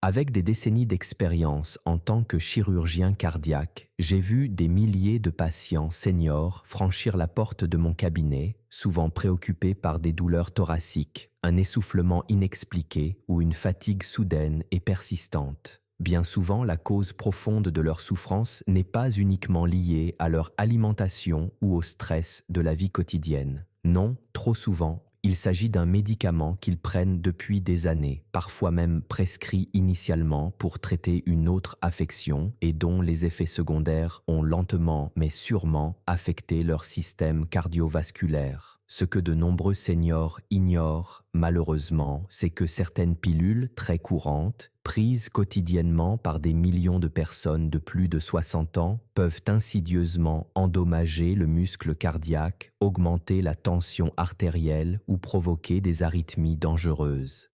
Avec des décennies d'expérience en tant que chirurgien cardiaque, j'ai vu des milliers de patients seniors franchir la porte de mon cabinet, souvent préoccupés par des douleurs thoraciques, un essoufflement inexpliqué ou une fatigue soudaine et persistante. Bien souvent, la cause profonde de leur souffrance n'est pas uniquement liée à leur alimentation ou au stress de la vie quotidienne. Non, trop souvent, il s'agit d'un médicament qu'ils prennent depuis des années, parfois même prescrit initialement pour traiter une autre affection et dont les effets secondaires ont lentement mais sûrement affecté leur système cardiovasculaire. Ce que de nombreux seniors ignorent, malheureusement, c'est que certaines pilules très courantes, prises quotidiennement par des millions de personnes de plus de 60 ans, peuvent insidieusement endommager le muscle cardiaque, augmenter la tension artérielle ou provoquer des arythmies dangereuses.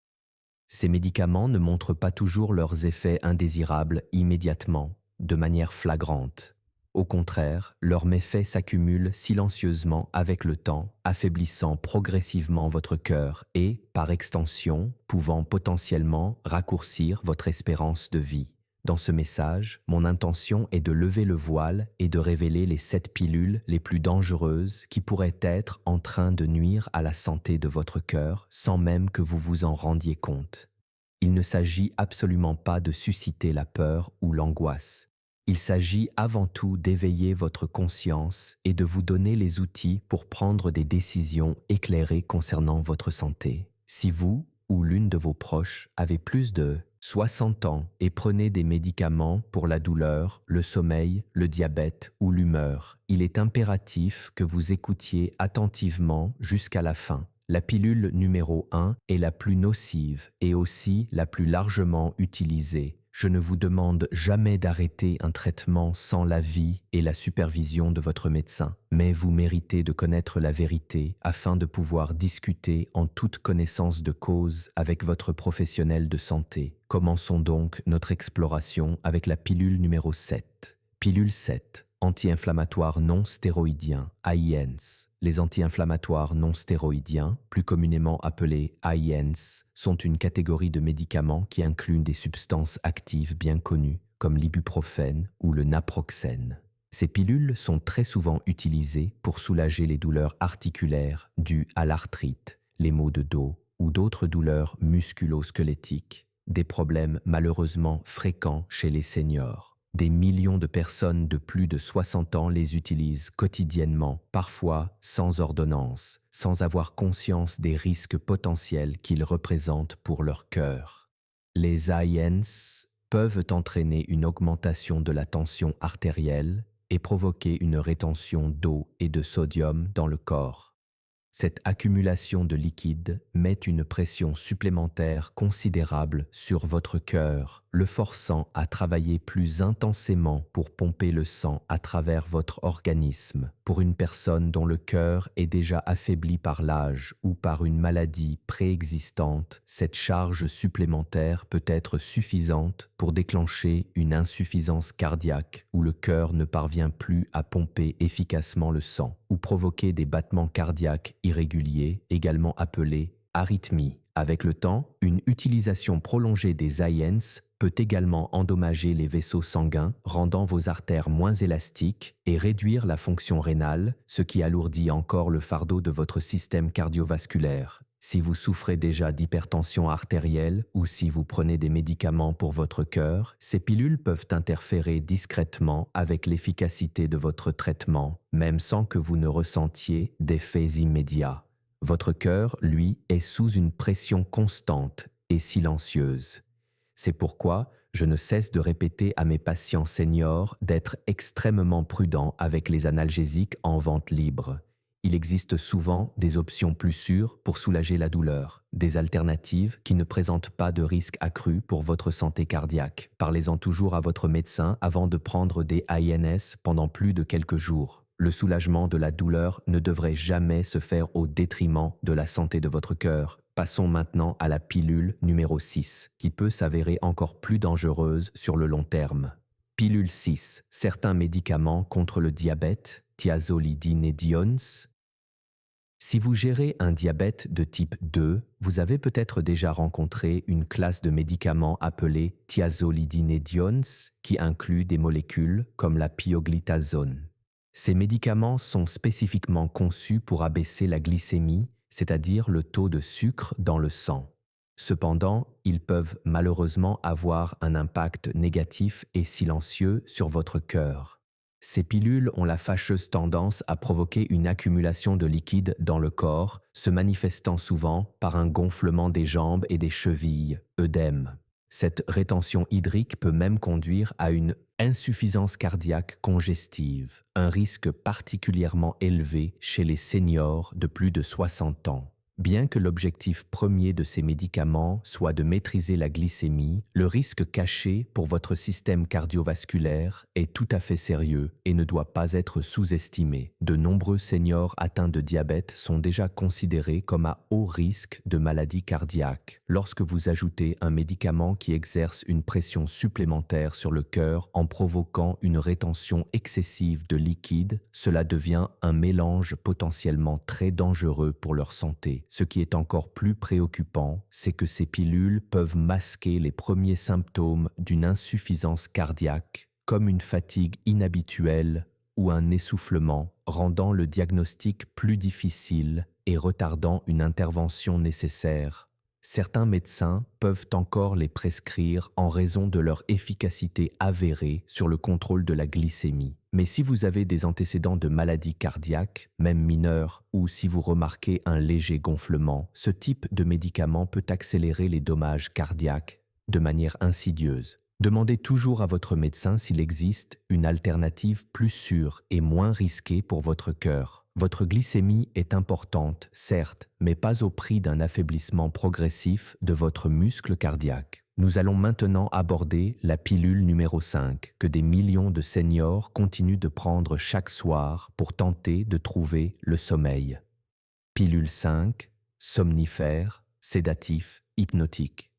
Ces médicaments ne montrent pas toujours leurs effets indésirables immédiatement, de manière flagrante. Au contraire, leurs méfaits s'accumulent silencieusement avec le temps, affaiblissant progressivement votre cœur et, par extension, pouvant potentiellement raccourcir votre espérance de vie. Dans ce message, mon intention est de lever le voile et de révéler les 7 pilules les plus dangereuses qui pourraient être en train de nuire à la santé de votre cœur sans même que vous vous en rendiez compte. Il ne s'agit absolument pas de susciter la peur ou l'angoisse. Il s'agit avant tout d'éveiller votre conscience et de vous donner les outils pour prendre des décisions éclairées concernant votre santé. Si vous ou l'une de vos proches avez plus de 60 ans et prenez des médicaments pour la douleur, le sommeil, le diabète ou l'humeur, il est impératif que vous écoutiez attentivement jusqu'à la fin. La pilule numéro 1 est la plus nocive et aussi la plus largement utilisée. Je ne vous demande jamais d'arrêter un traitement sans l'avis et la supervision de votre médecin, mais vous méritez de connaître la vérité afin de pouvoir discuter en toute connaissance de cause avec votre professionnel de santé. Commençons donc notre exploration avec la pilule numéro 7. Pilule 7. Anti-inflammatoires non stéroïdiens, AINS. Les anti-inflammatoires non stéroïdiens, plus communément appelés AINS, sont une catégorie de médicaments qui incluent des substances actives bien connues, comme l'ibuprofène ou le naproxène. Ces pilules sont très souvent utilisées pour soulager les douleurs articulaires dues à l'arthrite, les maux de dos ou d'autres douleurs musculo-squelettiques, des problèmes malheureusement fréquents chez les seniors. Des millions de personnes de plus de 60 ans les utilisent quotidiennement, parfois sans ordonnance, sans avoir conscience des risques potentiels qu'ils représentent pour leur cœur. Les AINS peuvent entraîner une augmentation de la tension artérielle et provoquer une rétention d'eau et de sodium dans le corps. Cette accumulation de liquide met une pression supplémentaire considérable sur votre cœur, le forçant à travailler plus intensément pour pomper le sang à travers votre organisme. Pour une personne dont le cœur est déjà affaibli par l'âge ou par une maladie préexistante, cette charge supplémentaire peut être suffisante pour déclencher une insuffisance cardiaque où le cœur ne parvient plus à pomper efficacement le sang, ou provoquer des battements cardiaques irréguliers, également appelés arythmies. Avec le temps, une utilisation prolongée des AINS peut également endommager les vaisseaux sanguins, rendant vos artères moins élastiques et réduire la fonction rénale, ce qui alourdit encore le fardeau de votre système cardiovasculaire. Si vous souffrez déjà d'hypertension artérielle ou si vous prenez des médicaments pour votre cœur, ces pilules peuvent interférer discrètement avec l'efficacité de votre traitement, même sans que vous ne ressentiez d'effets immédiats. Votre cœur, lui, est sous une pression constante et silencieuse. C'est pourquoi je ne cesse de répéter à mes patients seniors d'être extrêmement prudents avec les analgésiques en vente libre. Il existe souvent des options plus sûres pour soulager la douleur, des alternatives qui ne présentent pas de risque accru pour votre santé cardiaque. Parlez-en toujours à votre médecin avant de prendre des AINS pendant plus de quelques jours. Le soulagement de la douleur ne devrait jamais se faire au détriment de la santé de votre cœur. Passons maintenant à la pilule numéro 6, qui peut s'avérer encore plus dangereuse sur le long terme. Pilule 6. Certains médicaments contre le diabète, thiazolidinedione, Si vous gérez un diabète de type 2, vous avez peut-être déjà rencontré une classe de médicaments appelée thiazolidinediones qui inclut des molécules comme la pioglitazone. Ces médicaments sont spécifiquement conçus pour abaisser la glycémie, c'est-à-dire le taux de sucre dans le sang. Cependant, ils peuvent malheureusement avoir un impact négatif et silencieux sur votre cœur. Ces pilules ont la fâcheuse tendance à provoquer une accumulation de liquide dans le corps, se manifestant souvent par un gonflement des jambes et des chevilles, œdème. Cette rétention hydrique peut même conduire à une insuffisance cardiaque congestive, un risque particulièrement élevé chez les seniors de plus de 60 ans. Bien que l'objectif premier de ces médicaments soit de maîtriser la glycémie, le risque caché pour votre système cardiovasculaire est tout à fait sérieux et ne doit pas être sous-estimé. De nombreux seniors atteints de diabète sont déjà considérés comme à haut risque de maladie cardiaque. Lorsque vous ajoutez un médicament qui exerce une pression supplémentaire sur le cœur en provoquant une rétention excessive de liquide, cela devient un mélange potentiellement très dangereux pour leur santé. Ce qui est encore plus préoccupant, c'est que ces pilules peuvent masquer les premiers symptômes d'une insuffisance cardiaque, comme une fatigue inhabituelle ou un essoufflement, rendant le diagnostic plus difficile et retardant une intervention nécessaire. Certains médecins peuvent encore les prescrire en raison de leur efficacité avérée sur le contrôle de la glycémie. Mais si vous avez des antécédents de maladies cardiaques, même mineures, ou si vous remarquez un léger gonflement, ce type de médicament peut accélérer les dommages cardiaques de manière insidieuse. Demandez toujours à votre médecin s'il existe une alternative plus sûre et moins risquée pour votre cœur. Votre glycémie est importante, certes, mais pas au prix d'un affaiblissement progressif de votre muscle cardiaque. Nous allons maintenant aborder la pilule numéro 5 que des millions de seniors continuent de prendre chaque soir pour tenter de trouver le sommeil. Pilule 5, somnifère, sédatif, hypnotique.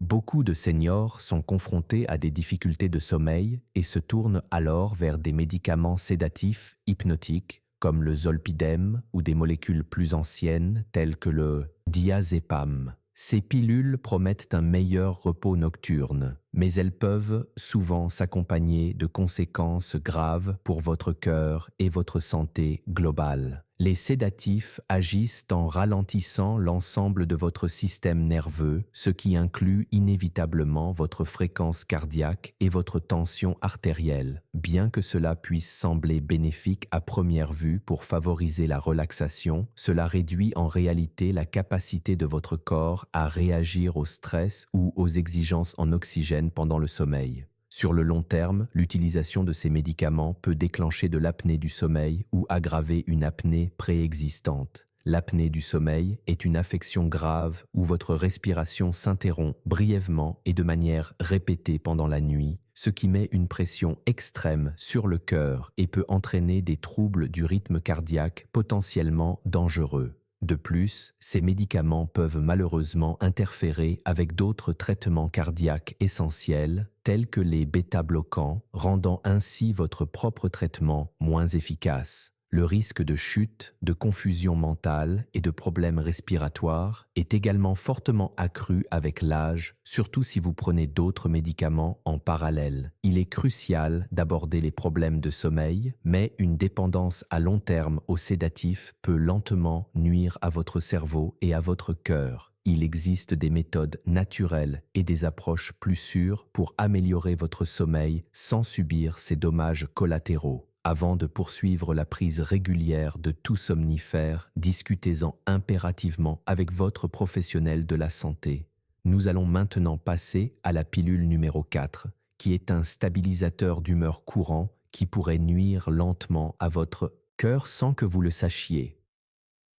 Beaucoup de seniors sont confrontés à des difficultés de sommeil et se tournent alors vers des médicaments sédatifs hypnotiques comme le zolpidem ou des molécules plus anciennes telles que le diazépam. Ces pilules promettent un meilleur repos nocturne, mais elles peuvent souvent s'accompagner de conséquences graves pour votre cœur et votre santé globale. Les sédatifs agissent en ralentissant l'ensemble de votre système nerveux, ce qui inclut inévitablement votre fréquence cardiaque et votre tension artérielle. Bien que cela puisse sembler bénéfique à première vue pour favoriser la relaxation, cela réduit en réalité la capacité de votre corps à réagir au stress ou aux exigences en oxygène pendant le sommeil. Sur le long terme, l'utilisation de ces médicaments peut déclencher de l'apnée du sommeil ou aggraver une apnée préexistante. L'apnée du sommeil est une affection grave où votre respiration s'interrompt brièvement et de manière répétée pendant la nuit, ce qui met une pression extrême sur le cœur et peut entraîner des troubles du rythme cardiaque potentiellement dangereux. De plus, ces médicaments peuvent malheureusement interférer avec d'autres traitements cardiaques essentiels, tels que les bêta-bloquants, rendant ainsi votre propre traitement moins efficace. Le risque de chute, de confusion mentale et de problèmes respiratoires est également fortement accru avec l'âge, surtout si vous prenez d'autres médicaments en parallèle. Il est crucial d'aborder les problèmes de sommeil, mais une dépendance à long terme aux sédatifs peut lentement nuire à votre cerveau et à votre cœur. Il existe des méthodes naturelles et des approches plus sûres pour améliorer votre sommeil sans subir ces dommages collatéraux. Avant de poursuivre la prise régulière de tout somnifère, discutez-en impérativement avec votre professionnel de la santé. Nous allons maintenant passer à la pilule numéro 4, qui est un stabilisateur d'humeur courant qui pourrait nuire lentement à votre cœur sans que vous le sachiez.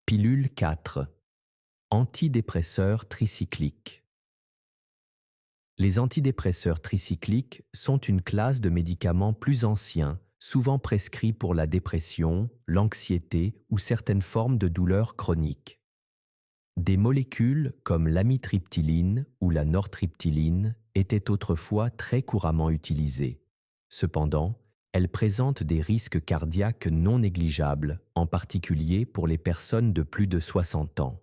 Pilule 4. Antidépresseurs tricycliques. Les antidépresseurs tricycliques sont une classe de médicaments plus anciens, souvent prescrits pour la dépression, l'anxiété ou certaines formes de douleurs chroniques. Des molécules comme l'amitriptyline ou la nortriptyline étaient autrefois très couramment utilisées. Cependant, Elles présentent des risques cardiaques non négligeables, en particulier pour les personnes de plus de 60 ans.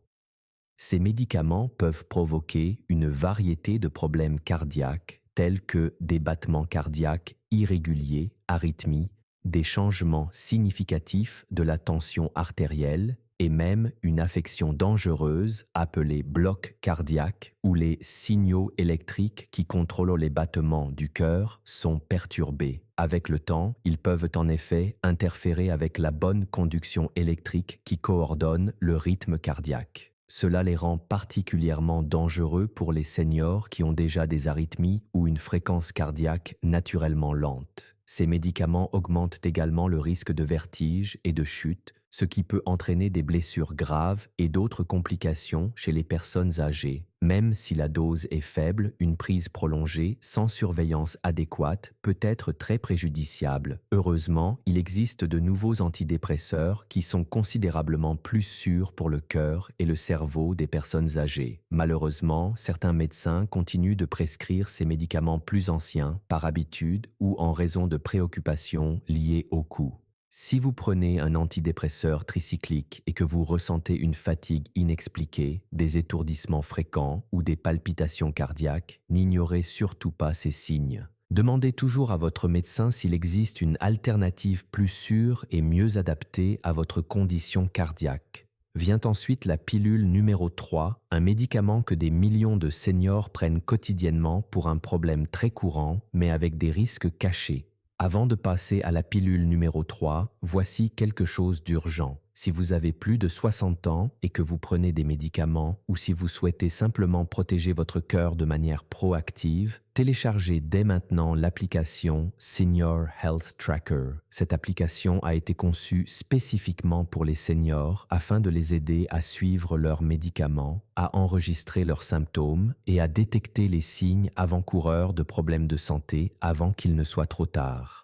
Ces médicaments peuvent provoquer une variété de problèmes cardiaques tels que des battements cardiaques irréguliers, arythmies, des changements significatifs de la tension artérielle et même une affection dangereuse appelée bloc cardiaque où les signaux électriques qui contrôlent les battements du cœur sont perturbés. Avec le temps, ils peuvent en effet interférer avec la bonne conduction électrique qui coordonne le rythme cardiaque. Cela les rend particulièrement dangereux pour les seniors qui ont déjà des arythmies ou une fréquence cardiaque naturellement lente. Ces médicaments augmentent également le risque de vertige et de chute, ce qui peut entraîner des blessures graves et d'autres complications chez les personnes âgées. Même si la dose est faible, une prise prolongée sans surveillance adéquate peut être très préjudiciable. Heureusement, il existe de nouveaux antidépresseurs qui sont considérablement plus sûrs pour le cœur et le cerveau des personnes âgées. Malheureusement, certains médecins continuent de prescrire ces médicaments plus anciens par habitude ou en raison de préoccupations liées au coût. Si vous prenez un antidépresseur tricyclique et que vous ressentez une fatigue inexpliquée, des étourdissements fréquents ou des palpitations cardiaques, n'ignorez surtout pas ces signes. Demandez toujours à votre médecin s'il existe une alternative plus sûre et mieux adaptée à votre condition cardiaque. Vient ensuite la pilule numéro 3, un médicament que des millions de seniors prennent quotidiennement pour un problème très courant, mais avec des risques cachés. Avant de passer à la pilule numéro 3, voici quelque chose d'urgent. Si vous avez plus de 60 ans et que vous prenez des médicaments ou si vous souhaitez simplement protéger votre cœur de manière proactive, téléchargez dès maintenant l'application Senior Health Tracker. Cette application a été conçue spécifiquement pour les seniors afin de les aider à suivre leurs médicaments, à enregistrer leurs symptômes et à détecter les signes avant-coureurs de problèmes de santé avant qu'il ne soit trop tard.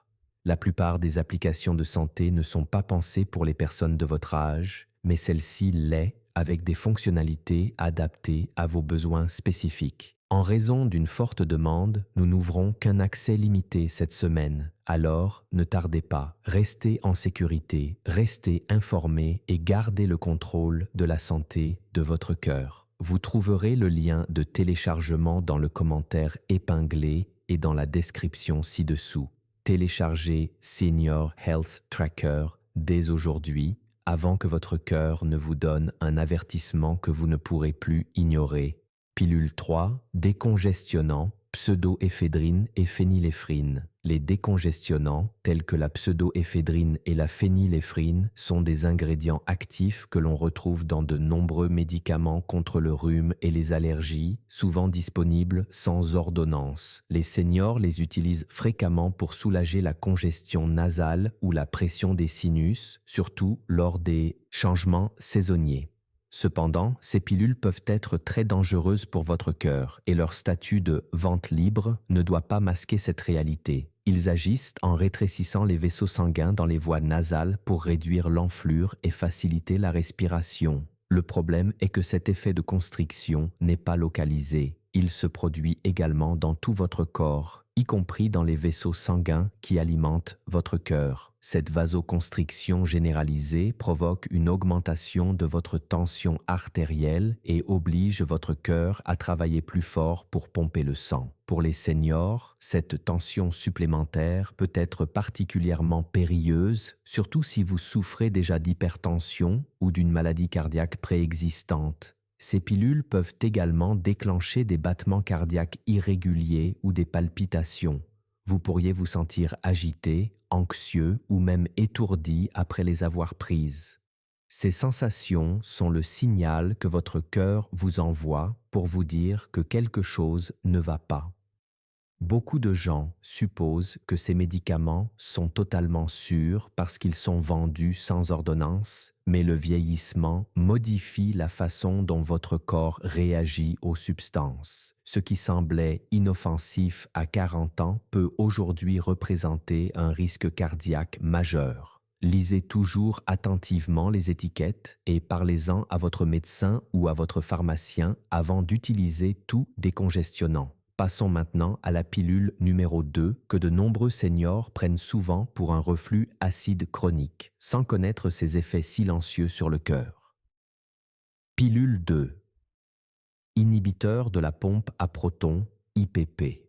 La plupart des applications de santé ne sont pas pensées pour les personnes de votre âge, mais celle-ci l'est avec des fonctionnalités adaptées à vos besoins spécifiques. En raison d'une forte demande, nous n'ouvrons qu'un accès limité cette semaine. Alors, ne tardez pas, restez en sécurité, restez informés et gardez le contrôle de la santé de votre cœur. Vous trouverez le lien de téléchargement dans le commentaire épinglé et dans la description ci-dessous. Téléchargez Senior Health Tracker dès aujourd'hui avant que votre cœur ne vous donne un avertissement que vous ne pourrez plus ignorer. Pilule 3, décongestionnant, pseudoéphédrine et phényléphrine. Les décongestionnants, tels que la pseudoéphédrine et la phényléphrine, sont des ingrédients actifs que l'on retrouve dans de nombreux médicaments contre le rhume et les allergies, souvent disponibles sans ordonnance. Les seniors les utilisent fréquemment pour soulager la congestion nasale ou la pression des sinus, surtout lors des changements saisonniers. Cependant, ces pilules peuvent être très dangereuses pour votre cœur et leur statut de vente libre ne doit pas masquer cette réalité. Ils agissent en rétrécissant les vaisseaux sanguins dans les voies nasales pour réduire l'enflure et faciliter la respiration. Le problème est que cet effet de constriction n'est pas localisé. Il se produit également dans tout votre corps, y compris dans les vaisseaux sanguins qui alimentent votre cœur. Cette vasoconstriction généralisée provoque une augmentation de votre tension artérielle et oblige votre cœur à travailler plus fort pour pomper le sang. Pour les seniors, cette tension supplémentaire peut être particulièrement périlleuse, surtout si vous souffrez déjà d'hypertension ou d'une maladie cardiaque préexistante. Ces pilules peuvent également déclencher des battements cardiaques irréguliers ou des palpitations. Vous pourriez vous sentir agité, anxieux ou même étourdi après les avoir prises. Ces sensations sont le signal que votre cœur vous envoie pour vous dire que quelque chose ne va pas. Beaucoup de gens supposent que ces médicaments sont totalement sûrs parce qu'ils sont vendus sans ordonnance, mais le vieillissement modifie la façon dont votre corps réagit aux substances. Ce qui semblait inoffensif à 40 ans peut aujourd'hui représenter un risque cardiaque majeur. Lisez toujours attentivement les étiquettes et parlez-en à votre médecin ou à votre pharmacien avant d'utiliser tout décongestionnant. Passons maintenant à la pilule numéro 2 que de nombreux seniors prennent souvent pour un reflux acide chronique, sans connaître ses effets silencieux sur le cœur. Pilule 2. Inhibiteur de la pompe à protons, IPP.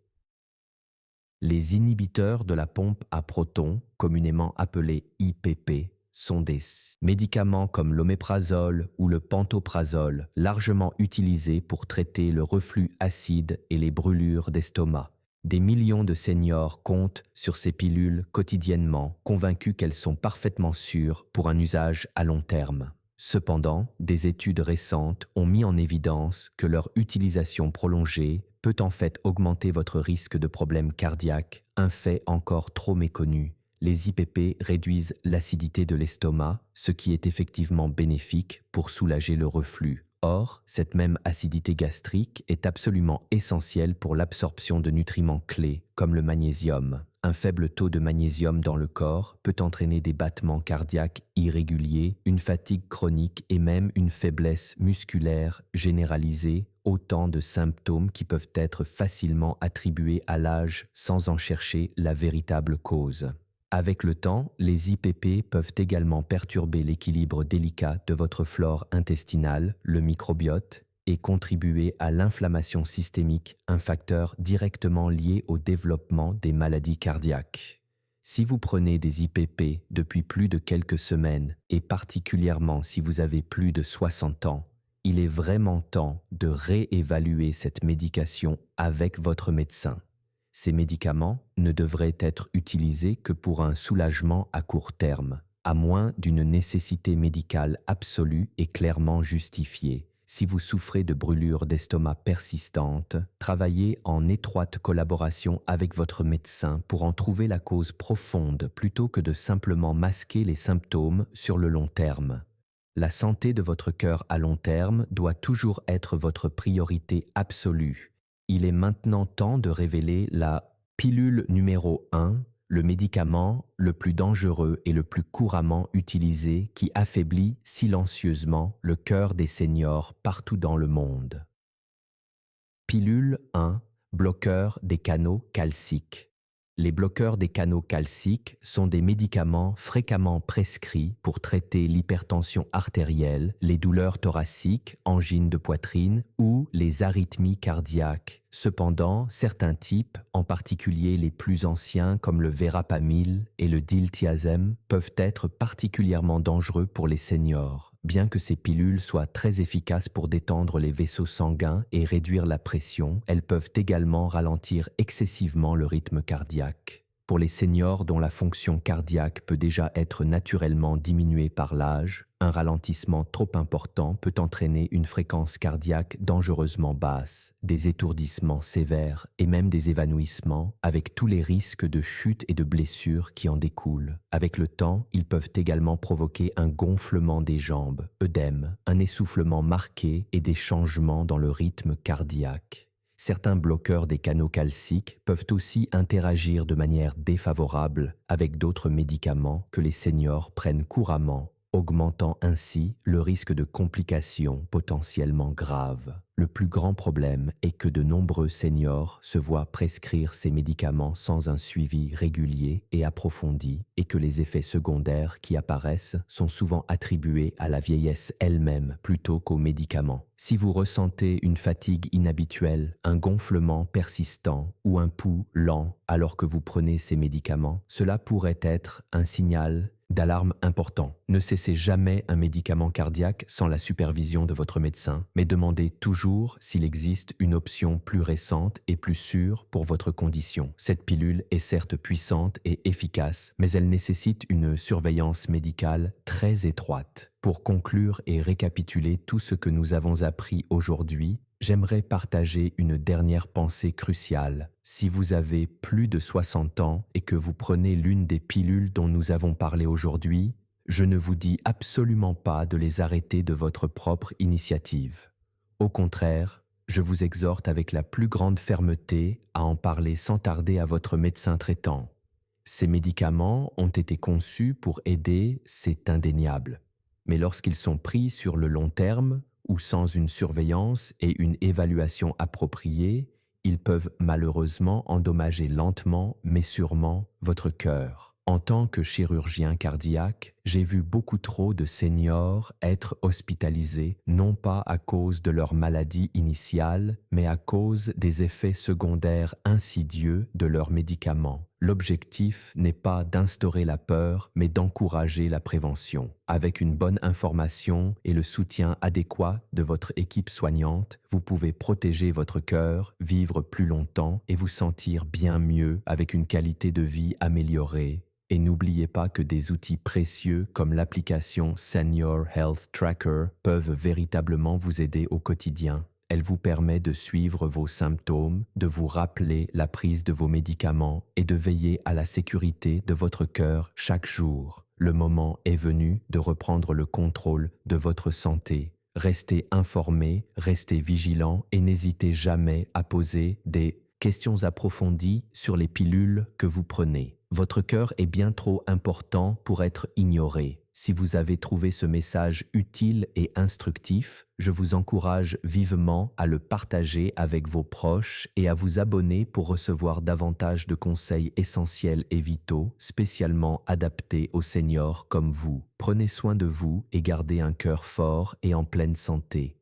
Les inhibiteurs de la pompe à protons, communément appelés IPP, sont des médicaments comme l'oméprazole ou le pantoprazole, largement utilisés pour traiter le reflux acide et les brûlures d'estomac. Des millions de seniors comptent sur ces pilules quotidiennement, convaincus qu'elles sont parfaitement sûres pour un usage à long terme. Cependant, des études récentes ont mis en évidence que leur utilisation prolongée peut en fait augmenter votre risque de problèmes cardiaques, un fait encore trop méconnu. Les IPP réduisent l'acidité de l'estomac, ce qui est effectivement bénéfique pour soulager le reflux. Or, cette même acidité gastrique est absolument essentielle pour l'absorption de nutriments clés, comme le magnésium. Un faible taux de magnésium dans le corps peut entraîner des battements cardiaques irréguliers, une fatigue chronique et même une faiblesse musculaire généralisée, autant de symptômes qui peuvent être facilement attribués à l'âge sans en chercher la véritable cause. Avec le temps, les IPP peuvent également perturber l'équilibre délicat de votre flore intestinale, le microbiote, et contribuer à l'inflammation systémique, un facteur directement lié au développement des maladies cardiaques. Si vous prenez des IPP depuis plus de quelques semaines, et particulièrement si vous avez plus de 60 ans, il est vraiment temps de réévaluer cette médication avec votre médecin. Ces médicaments ne devraient être utilisés que pour un soulagement à court terme, à moins d'une nécessité médicale absolue et clairement justifiée. Si vous souffrez de brûlures d'estomac persistantes, travaillez en étroite collaboration avec votre médecin pour en trouver la cause profonde plutôt que de simplement masquer les symptômes sur le long terme. La santé de votre cœur à long terme doit toujours être votre priorité absolue. Il est maintenant temps de révéler la pilule numéro 1, le médicament le plus dangereux et le plus couramment utilisé qui affaiblit silencieusement le cœur des seniors partout dans le monde. Pilule 1, bloqueur des canaux calciques. Les bloqueurs des canaux calciques sont des médicaments fréquemment prescrits pour traiter l'hypertension artérielle, les douleurs thoraciques, angines de poitrine ou les arythmies cardiaques. Cependant, certains types, en particulier les plus anciens comme le verapamil et le diltiazem, peuvent être particulièrement dangereux pour les seniors. Bien que ces pilules soient très efficaces pour détendre les vaisseaux sanguins et réduire la pression, elles peuvent également ralentir excessivement le rythme cardiaque. Pour les seniors dont la fonction cardiaque peut déjà être naturellement diminuée par l'âge, un ralentissement trop important peut entraîner une fréquence cardiaque dangereusement basse, des étourdissements sévères et même des évanouissements, avec tous les risques de chute et de blessures qui en découlent. Avec le temps, ils peuvent également provoquer un gonflement des jambes, œdème, un essoufflement marqué et des changements dans le rythme cardiaque. Certains bloqueurs des canaux calciques peuvent aussi interagir de manière défavorable avec d'autres médicaments que les seniors prennent couramment, augmentant ainsi le risque de complications potentiellement graves. Le plus grand problème est que de nombreux seniors se voient prescrire ces médicaments sans un suivi régulier et approfondi et que les effets secondaires qui apparaissent sont souvent attribués à la vieillesse elle-même plutôt qu'aux médicaments. Si vous ressentez une fatigue inhabituelle, un gonflement persistant ou un pouls lent alors que vous prenez ces médicaments, cela pourrait être un signal d'alarme important. Ne cessez jamais un médicament cardiaque sans la supervision de votre médecin, mais demandez toujours s'il existe une option plus récente et plus sûre pour votre condition. Cette pilule est certes puissante et efficace, mais elle nécessite une surveillance médicale très étroite. Pour conclure et récapituler tout ce que nous avons appris aujourd'hui, j'aimerais partager une dernière pensée cruciale. Si vous avez plus de 60 ans et que vous prenez l'une des pilules dont nous avons parlé aujourd'hui, je ne vous dis absolument pas de les arrêter de votre propre initiative. Au contraire, je vous exhorte avec la plus grande fermeté à en parler sans tarder à votre médecin traitant. Ces médicaments ont été conçus pour aider, c'est indéniable. Mais lorsqu'ils sont pris sur le long terme, ou sans une surveillance et une évaluation appropriée, ils peuvent malheureusement endommager lentement mais sûrement votre cœur. En tant que chirurgien cardiaque, j'ai vu beaucoup trop de seniors être hospitalisés, non pas à cause de leur maladie initiale, mais à cause des effets secondaires insidieux de leurs médicaments. L'objectif n'est pas d'instaurer la peur, mais d'encourager la prévention. Avec une bonne information et le soutien adéquat de votre équipe soignante, vous pouvez protéger votre cœur, vivre plus longtemps et vous sentir bien mieux avec une qualité de vie améliorée. Et n'oubliez pas que des outils précieux comme l'application Senior Health Tracker peuvent véritablement vous aider au quotidien. Elle vous permet de suivre vos symptômes, de vous rappeler la prise de vos médicaments et de veiller à la sécurité de votre cœur chaque jour. Le moment est venu de reprendre le contrôle de votre santé. Restez informé, restez vigilant et n'hésitez jamais à poser des questions approfondies sur les pilules que vous prenez. Votre cœur est bien trop important pour être ignoré. Si vous avez trouvé ce message utile et instructif, je vous encourage vivement à le partager avec vos proches et à vous abonner pour recevoir davantage de conseils essentiels et vitaux, spécialement adaptés aux seniors comme vous. Prenez soin de vous et gardez un cœur fort et en pleine santé.